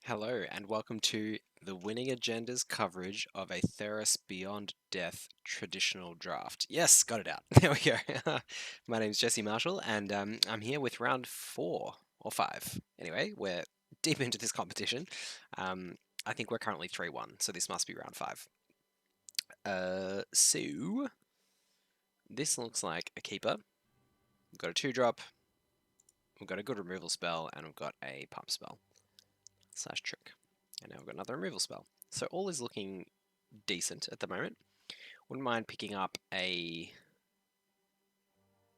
Hello, and welcome to the Winning Agenda's coverage of a Theros Beyond Death traditional draft. Yes, got it out. There we go. My name's Jesse Marshall, and I'm here with round 4 or 5. Anyway, we're deep into this competition. I think we're currently 3-1, so this must be round 5. So this looks like a keeper. We've got a 2-drop, we've got a good removal spell, and we've got a pump spell / trick. And now we've got another removal spell. So all is looking decent at the moment. Wouldn't mind picking up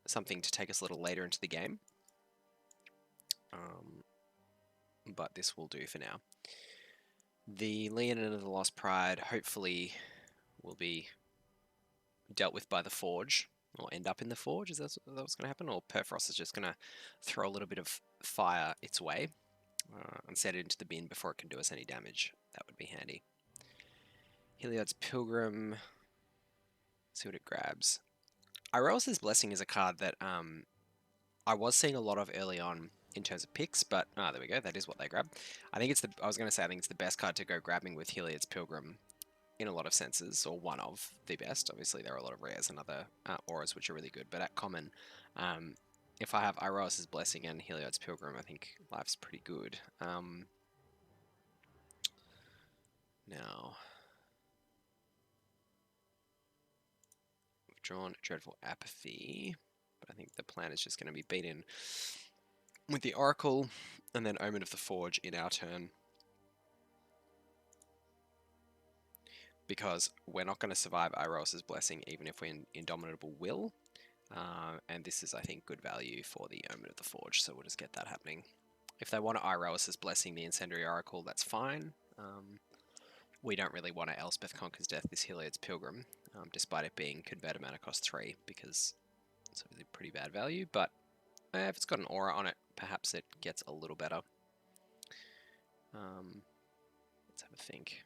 something to take us a little later into the game. But this will do for now. The Leonin of the Lost Pride hopefully will be dealt with by the Forge, or end up in the Forge. Is that what's going to happen? Or Perforos is just going to throw a little bit of fire its way and set it into the bin before it can do us any damage. That would be handy. Heliod's Pilgrim. See what it grabs. Iroas's Blessing is a card that I was seeing a lot of early on in terms of picks, but there we go. That is what they grab. I think it's I was going to say I think it's the best card to go grabbing with Heliod's Pilgrim in a lot of senses, or one of the best. Obviously, there are a lot of rares and other auras which are really good, but at common, if I have Iroas's Blessing and Heliod's Pilgrim, I think life's pretty good. Now, we've drawn Dreadful Apathy, but I think the plan is just going to be beaten with the Oracle and then Omen of the Forge in our turn. Because we're not going to survive Iroas's Blessing even if we're in Indomitable Will. And this is, I think, good value for the Omen of the Forge, so we'll just get that happening. If they want to Iroas's Blessing the Incendiary Oracle, that's fine. We don't really want to Elspeth Conquers Death this Heliod's Pilgrim, despite it being Converted Mana cost 3, because it's obviously pretty bad value, but if it's got an aura on it, perhaps it gets a little better. Let's have a think.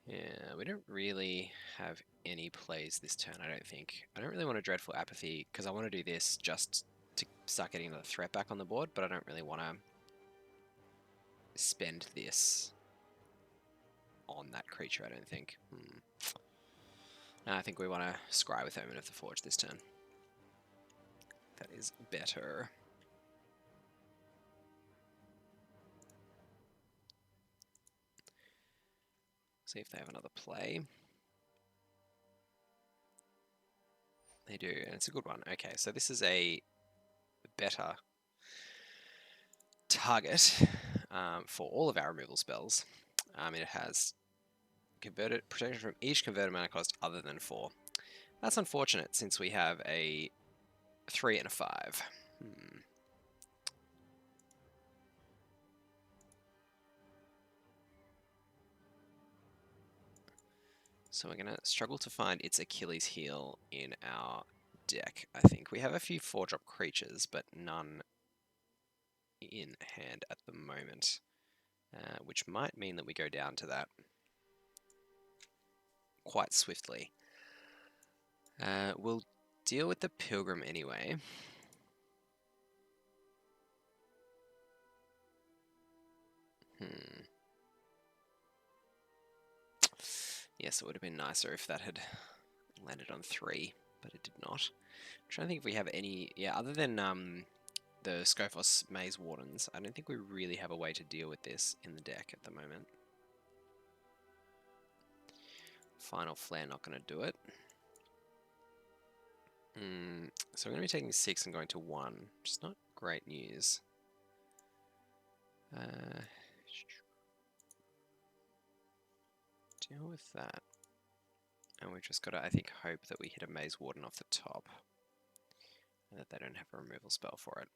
Yeah, we don't really have any plays this turn, I don't think. I don't really want a Dreadful Apathy, because I want to do this just to start getting another threat back on the board, but I don't really want to spend this on that creature, I don't think. No, I think we want to scry with Omen of the Forge this turn. That is better. See if they have another play. They do, and it's a good one. Okay, so this is a better target for all of our removal spells. It has converted protection from each converted mana cost other than 4. That's unfortunate since we have a 3 and a 5. So we're going to struggle to find its Achilles heel in our deck, I think. We have a few 4-drop creatures, but none in hand at the moment, which might mean that we go down to that quite swiftly. We'll deal with the Pilgrim anyway. Yes, it would have been nicer if that had landed on 3, but it did not. I'm trying to think if we have any... Yeah, other than the Scophos Maze Wardens, I don't think we really have a way to deal with this in the deck at the moment. Final Flare not going to do it. So we're going to be taking 6 and going to 1, which is not great news. Deal with that. And we've just got to, I think, hope that we hit a Maze Warden off the top. And that they don't have a removal spell for it.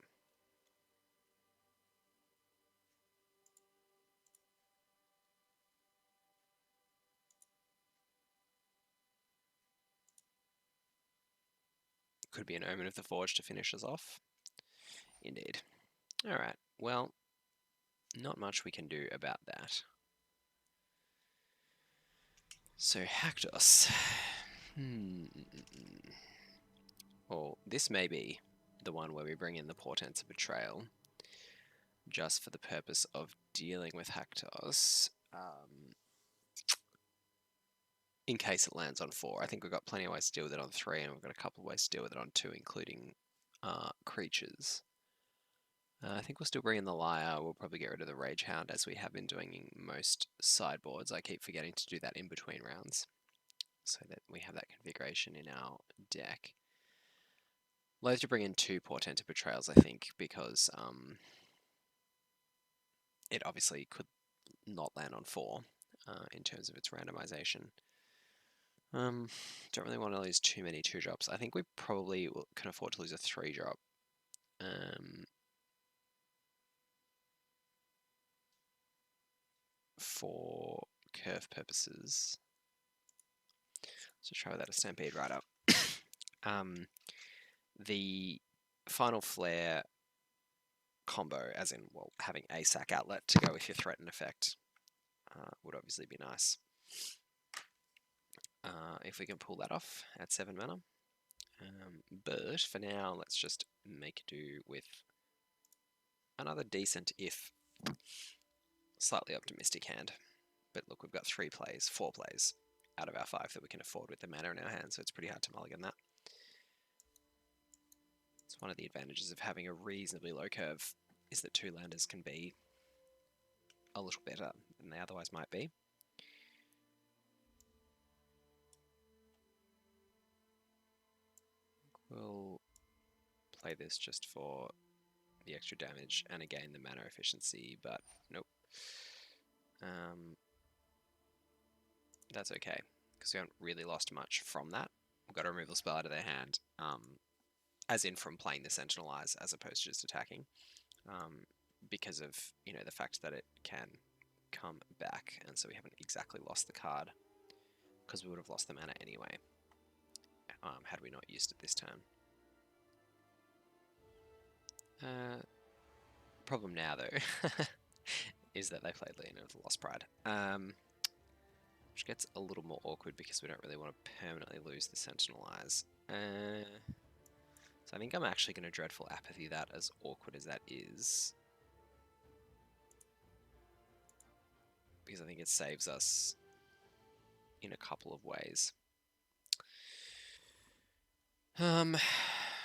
Could be an Omen of the Forge to finish us off. Indeed. Alright, well, not much we can do about that. So, Haktos. Well, this may be the one where we bring in the Portents of Betrayal. just for the purpose of dealing with Haktos. In case it lands on 4. I think we've got plenty of ways to deal with it on 3, and we've got a couple of ways to deal with it on 2, including creatures. I think we'll still bring in the Lyre. We'll probably get rid of the Rage Hound, as we have been doing in most sideboards. I keep forgetting to do that in between rounds, so that we have that configuration in our deck. Loath to bring in 2 Portent of Betrayals, I think, because it obviously could not land on 4 in terms of its randomization. Don't really want to lose too many 2-drops. I think we probably can afford to lose a 3-drop. For curve purposes. So try without a Stampede right up. The Final Flare combo, as in, well, having a sack outlet to go with your threaten effect, would obviously be nice. If we can pull that off at 7 mana. But for now, let's just make do with another decent, if slightly optimistic hand. But look, we've got 4 plays out of our 5 that we can afford with the mana in our hand, so it's pretty hard to mulligan that. It's one of the advantages of having a reasonably low curve, is that 2 landers can be a little better than they otherwise might be. We'll play this just for the extra damage and again the mana efficiency, but nope. That's okay, because we haven't really lost much from that. We've got a removal spell out of their hand, as in from playing the Sentinel Eyes as opposed to just attacking, because of, you know, the fact that it can come back, and so we haven't exactly lost the card, because we would have lost the mana anyway, had we not used it this turn. Problem now, though, is that they played Leonin of the Lost Pride, which gets a little more awkward because we don't really want to permanently lose the Sentinel Eyes. So I think I'm actually going to Dreadful Apathy that, as awkward as that is, because I think it saves us in a couple of ways.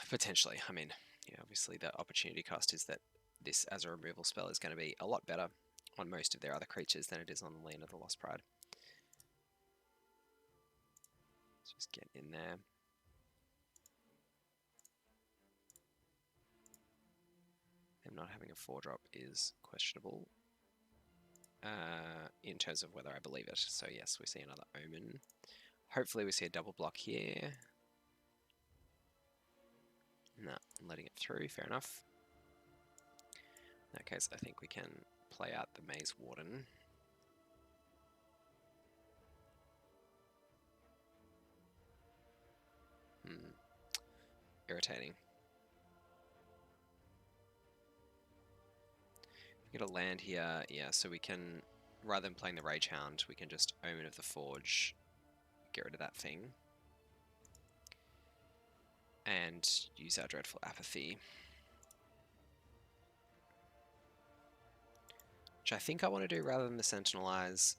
Potentially. I mean, yeah, obviously the opportunity cost is that this as a removal spell is going to be a lot better on most of their other creatures than it is on the Leonin of the Lost Pride. Let's just get in there. Them not having a 4-drop is questionable in terms of whether I believe it. So yes, we see another Omen. Hopefully we see a double block here. No, I'm letting it through, fair enough. In that case, I think we can play out the Maze Warden. Irritating. We get a land here, yeah, so we can, rather than playing the Rage Hound, we can just Omen of the Forge, get rid of that thing, and use our Dreadful Apathy. Which I think I want to do rather than the Sentinel Eyes.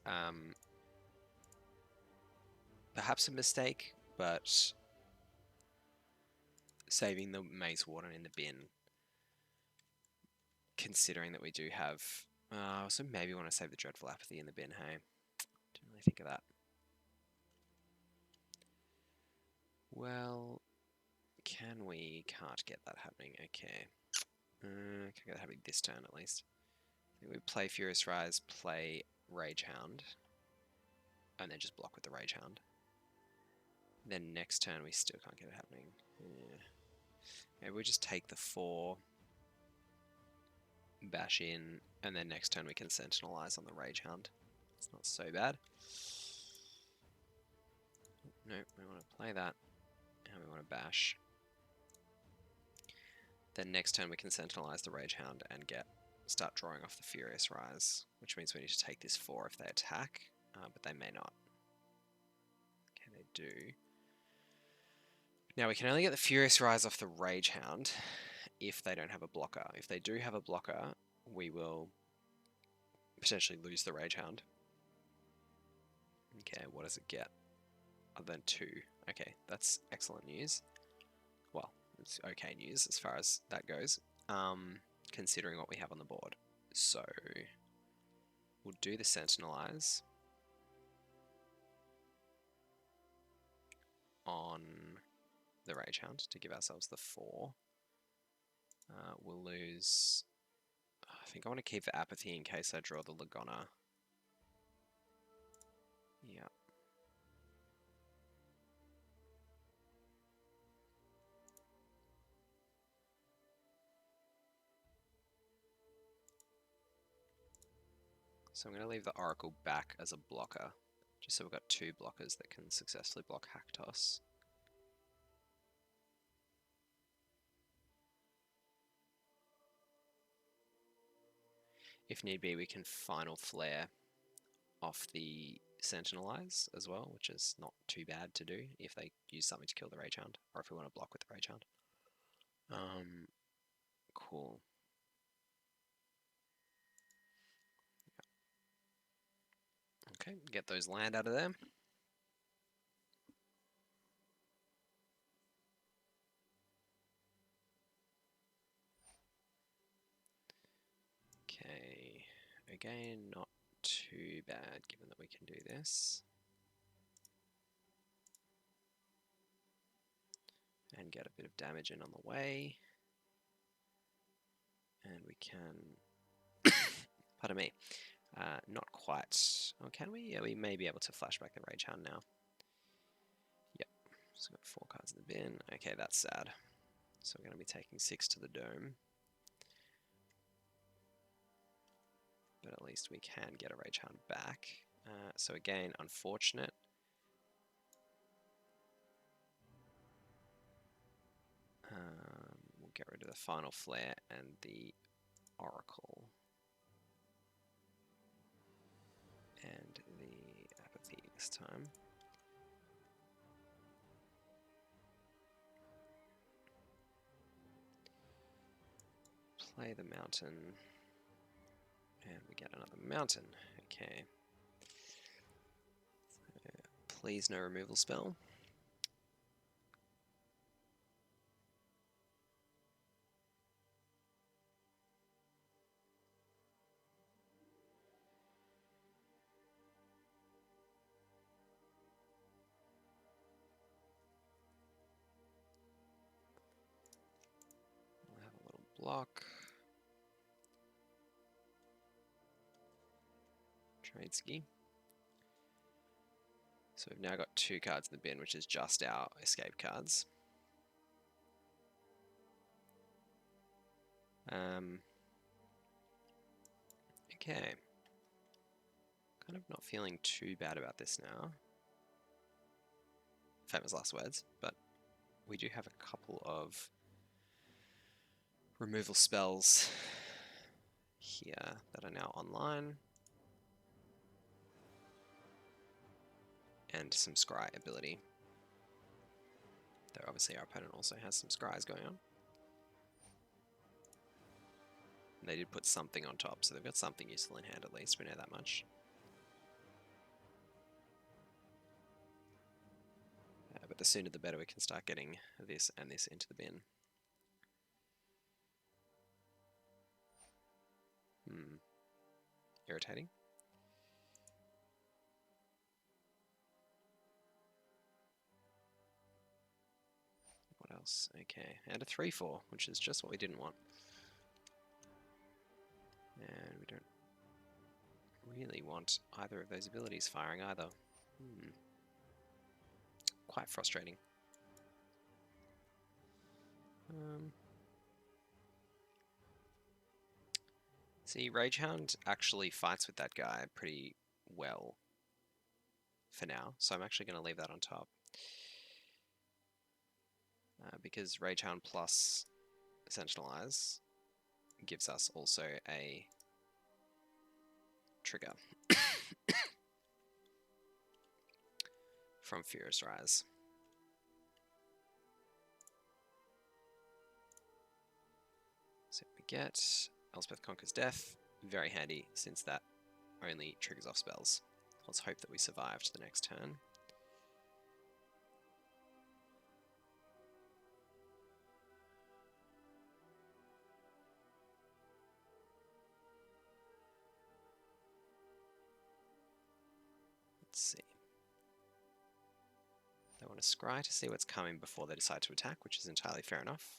Perhaps a mistake, but saving the Maze Warden in the bin, considering that we do have... so maybe want to save the Dreadful Apathy in the bin, hey? Didn't really think of that. Well, can we? Can't get that happening, okay. Can get that happening this turn at least. I think we play Furious Rise, play Rage Hound, and then just block with the Rage Hound. Then next turn we still can't get it happening. Yeah. Maybe we just take the 4, bash in, and then next turn we can Sentinelize on the Rage Hound. It's not so bad. No, we want to play that, and we want to bash. Then next turn we can Sentinelize the Rage Hound and start drawing off the Furious Rise, which means we need to take this 4 if they attack, but they may not. Okay, they do. Now we can only get the Furious Rise off the Rage Hound if they don't have a blocker. If they do have a blocker, we will potentially lose the Rage Hound. Okay, what does it get? Other than 2. Okay, that's excellent news. Well, it's okay news as far as that goes, considering what we have on the board. So, we'll do the Sentinel Eyes on the Rage Hound to give ourselves the 4. We'll lose... I think I want to keep the Apathy in case I draw the Lagona. Yeah. So I'm going to leave the Oracle back as a blocker, just so we've got 2 blockers that can successfully block Haktos. If need be, we can Final Flare off the Sentinel Eyes as well, which is not too bad to do if they use something to kill the Rage Hound, or if we want to block with the Rage Hound. Cool. Okay, get those land out of there. Okay, again, not too bad given that we can do this. And get a bit of damage in on the way. And we can, pardon me, not quite, oh can we? Yeah, we may be able to flashback the Rage Hound now. Yep, so got 4 cards in the bin. Okay, that's sad. So we're going to be taking 6 to the dome. But at least we can get a Rage Hound back. So again, unfortunate. We'll get rid of the Final Flare and the Oracle. And the Apathy this time. Play the Mountain. And we get another Mountain. Okay. So, please no removal spell. We'll have a little block. Trade ski. So we've now got 2 cards in the bin, which is just our escape cards. Okay. Kind of not feeling too bad about this now. Famous last words, but we do have a couple of removal spells here that are now online. And some scry ability. Though obviously our opponent also has some scries going on. And they did put something on top, so they've got something useful in hand at least, we know that much. But the sooner the better we can start getting this and this into the bin. Irritating. What else? Okay, and a 3/4, which is just what we didn't want. And we don't really want either of those abilities firing either. Quite frustrating. See, Rage Hound actually fights with that guy pretty well for now, so I'm actually going to leave that on top. Because Rage Hound plus Sentinel Eyes gives us also a trigger from Furious Rise. So we get Elspeth Conquers Death. Very handy since that only triggers off spells. Let's hope that we survive to the next turn. Let's see. They want to scry to see what's coming before they decide to attack, which is entirely fair enough.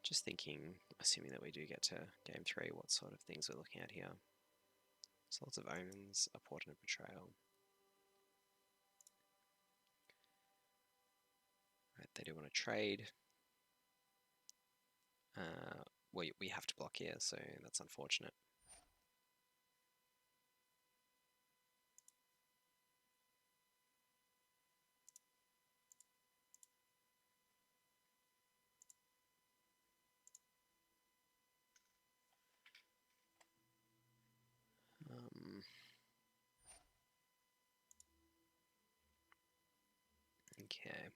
Just thinking, assuming that we do get to game 3, what sort of things we're looking at here. Lots of omens, a portent of betrayal. Right, they do want to trade. We have to block here, so that's unfortunate. Okay.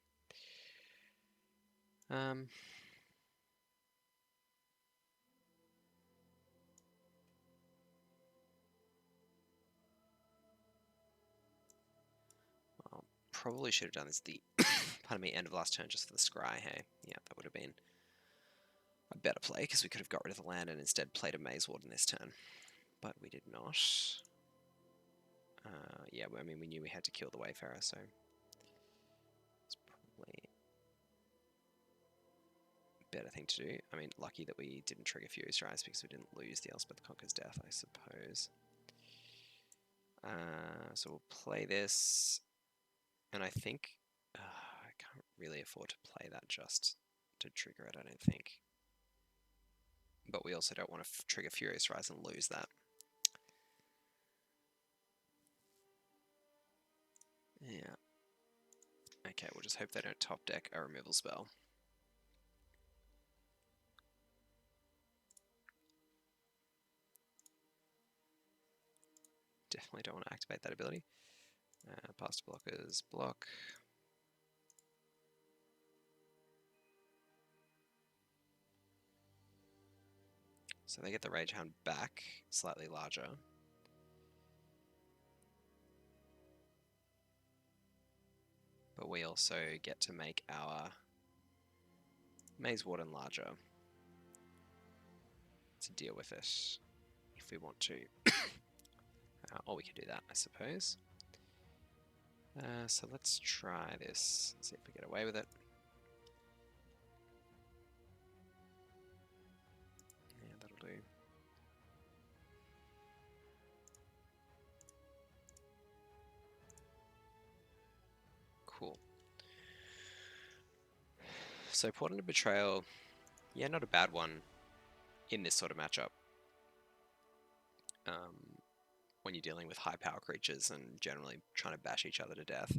Well, probably should have done this the pardon me, end of last turn just for the scry, hey? Yeah, that would have been a better play because we could have got rid of the land and instead played a Maze Warden this turn. But we did not. Yeah, I mean, we knew we had to kill the Wayfarer, so it's probably a better thing to do. I mean, lucky that we didn't trigger Furious Rise because we didn't lose the Elspeth Conquers Death, I suppose. So we'll play this, and I think I can't really afford to play that just to trigger it, I don't think. But we also don't want to trigger Furious Rise and lose that. Yeah. Okay, we'll just hope they don't top deck a removal spell. Definitely don't want to activate that ability. Past blockers, block. So they get the Rage Hound back, slightly larger. But we also get to make our Maze Warden larger to deal with it if we want to. Or we could do that, I suppose. So let's try this, see if we get away with it. Yeah, that'll do. Cool. So Portent of Betrayal, yeah, not a bad one in this sort of matchup. When you're dealing with high power creatures and generally trying to bash each other to death.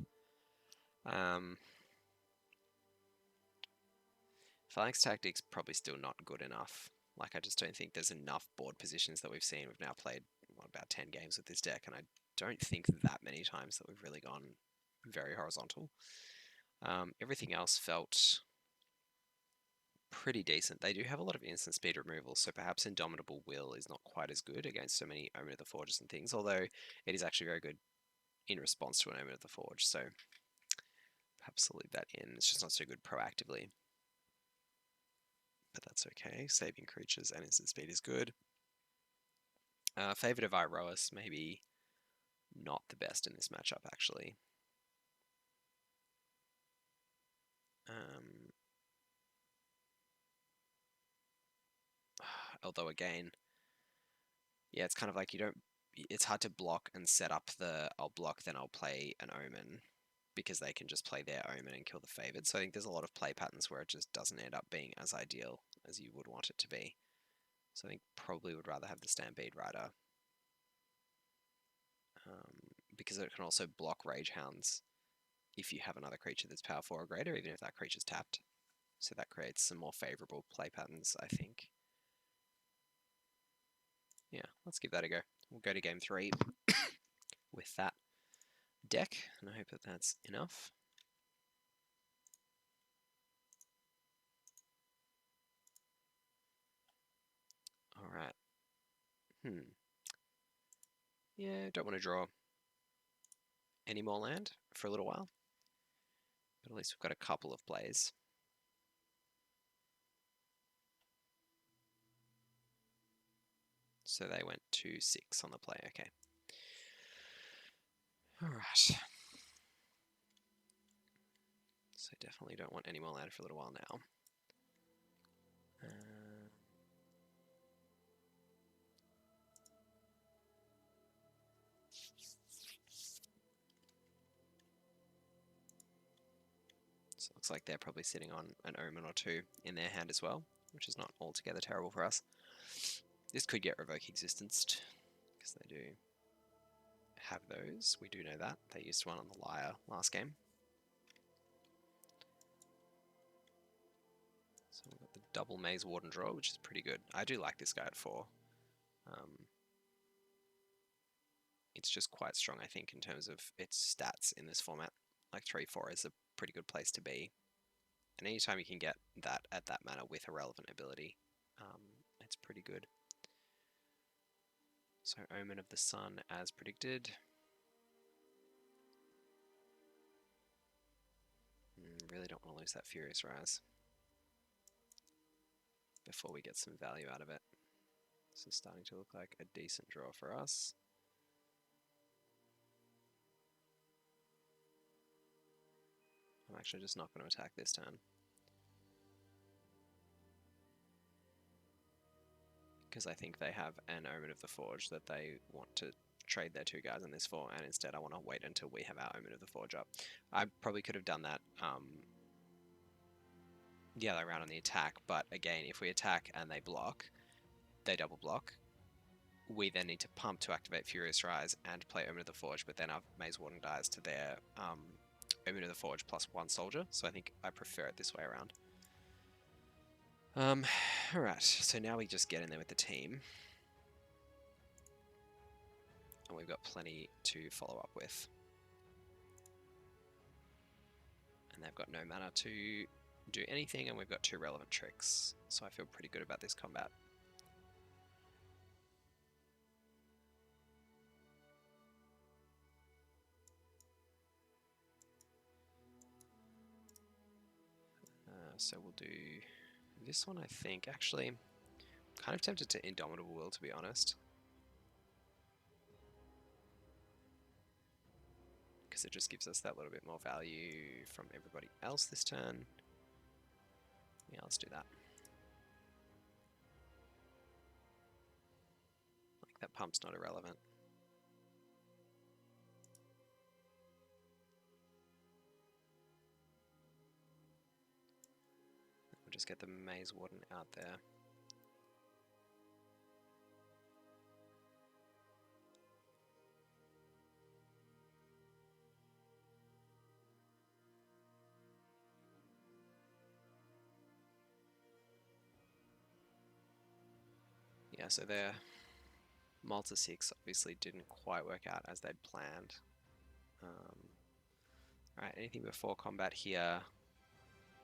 Phalanx Tactics probably still not good enough. Like, I just don't think there's enough board positions that we've seen. We've now played, what, about 10 games with this deck, and I don't think that many times that we've really gone very horizontal. Everything else felt pretty decent. They do have a lot of instant speed removal, so perhaps Indomitable Will is not quite as good against so many Omen of the Forges and things, although it is actually very good in response to an Omen of the Forge, so perhaps I'll leave that in. It's just not so good proactively. But that's okay. Saving creatures and instant speed is good. Favorite of Iroas, maybe not the best in this matchup, actually. Although again, yeah, it's kind of like it's hard to block and set up the I'll block, then I'll play an Omen, because they can just play their Omen and kill the favored. So I think there's a lot of play patterns where it just doesn't end up being as ideal as you would want it to be. So I think probably would rather have the Stampede Rider, because it can also block Rage Hounds if you have another creature that's power 4 or greater, even if that creature's tapped. So that creates some more favourable play patterns, I think. Yeah, let's give that a go. We'll go to game 3 with that deck, and I hope that that's enough. Yeah, don't want to draw any more land for a little while. But at least we've got a couple of plays. So they went 2-6 on the play, okay. Alright. So definitely don't want any more land for a little while now. So it looks like they're probably sitting on an Omen or two in their hand as well, which is not altogether terrible for us. This could get Revoke Existenced, because they do have those. We do know that. They used one on the Lyre last game. So we've got the double Maze Warden draw, which is pretty good. I do like this guy at 4. It's just quite strong, I think, in terms of its stats in this format. Like 3-4 is a pretty good place to be. And anytime you can get that at that mana with a relevant ability, it's pretty good. So Omen of the Sun as predicted. Really don't want to lose that Furious Rise before we get some value out of it. This is starting to look like a decent draw for us. I'm actually just not going to attack this turn, because I think they have an Omen of the Forge that they want to trade their 2 guys in this for, and instead I want to wait until we have our Omen of the Forge up. I probably could have done that the other round on the attack, but again, if we attack and they block, they double block, we then need to pump to activate Furious Rise and play Omen of the Forge, but then our Maze Warden dies to their Omen of the Forge plus 1 soldier, so I think I prefer it this way around. Alright, so now we just get in there with the team. And we've got plenty to follow up with. And they've got no mana to do anything, and we've got 2 relevant tricks. So I feel pretty good about this combat. So we'll do this one, I think. Actually, kind of tempted to Indomitable Will, to be honest. Because it just gives us that little bit more value from everybody else this turn. Yeah, let's do that. Like, that pump's not irrelevant. We'll just get the Maze Warden out there. Yeah, so their Malta 6 obviously didn't quite work out as they'd planned. Alright, anything before combat here?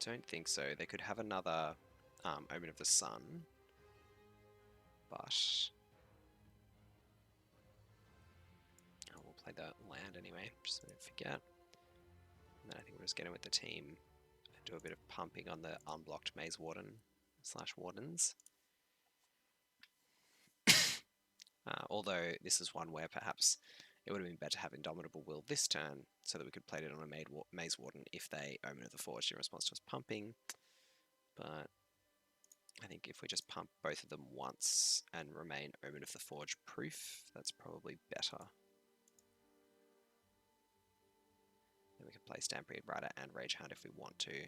Don't think so. They could have another Omen of the Sun, but we'll play the land anyway, just so we don't forget. And then I think we'll just get in with the team and do a bit of pumping on the unblocked Maze Warden / Wardens. Although this is one where perhaps it would have been better to have Indomitable Will this turn, so that we could play it on a Maze Warden if they Omen of the Forge in response to us pumping. But I think if we just pump both of them once and remain Omen of the Forge proof, that's probably better. Then we can play Stampede Rider and Rage Hound if we want to.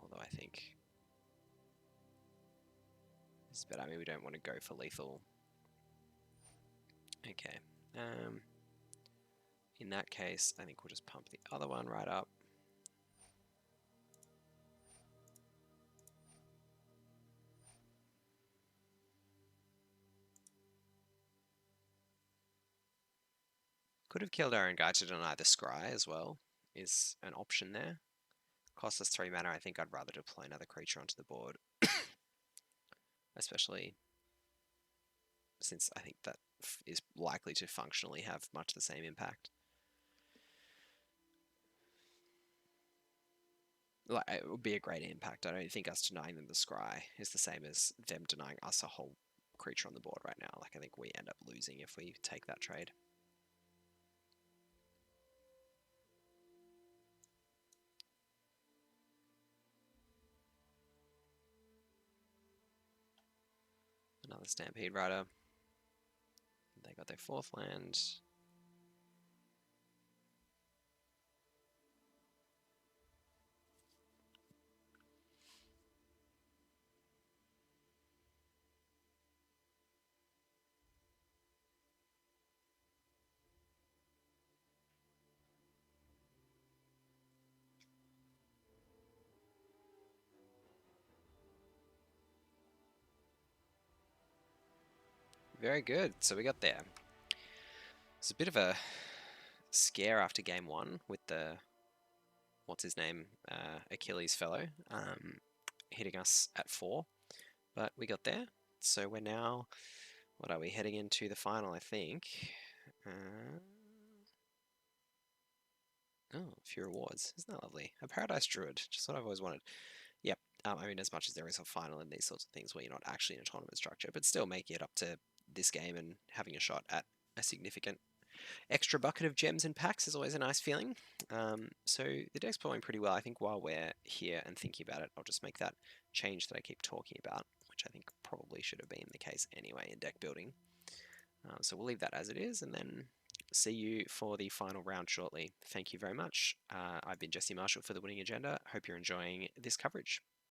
Although I think this is better. I mean, we don't want to go for lethal. Okay. In that case, I think we'll just pump the other one right up. Could have killed our own guy to deny the scry as well, is an option there. Cost us 3 mana. I think I'd rather deploy another creature onto the board. Especially since I think that is likely to functionally have much the same impact. Like, it would be a great impact. I don't think us denying them the scry is the same as them denying us a whole creature on the board right now. Like, I think we end up losing if we take that trade. Another Stampede Rider. They got their 4th land. Very good. So we got there. It's a bit of a scare after game 1 with the what's his name, Achilles fellow, hitting us at 4, but we got there. So we're now, what are we, heading into the final, I think. Oh, a few rewards. Isn't that lovely? A Paradise Druid, just what I've always wanted. Yep. I mean, as much as there is a final in these sorts of things where you're not actually in a tournament structure, but still making it up to this game and having a shot at a significant extra bucket of gems and packs is always a nice feeling. So the deck's playing pretty well. I think while we're here and thinking about it, I'll just make that change that I keep talking about, which I think probably should have been the case anyway in deck building. So we'll leave that as it is, and then see you for the final round shortly. Thank you very much. I've been Jesse Marshall for the Winning Agenda. Hope you're enjoying this coverage.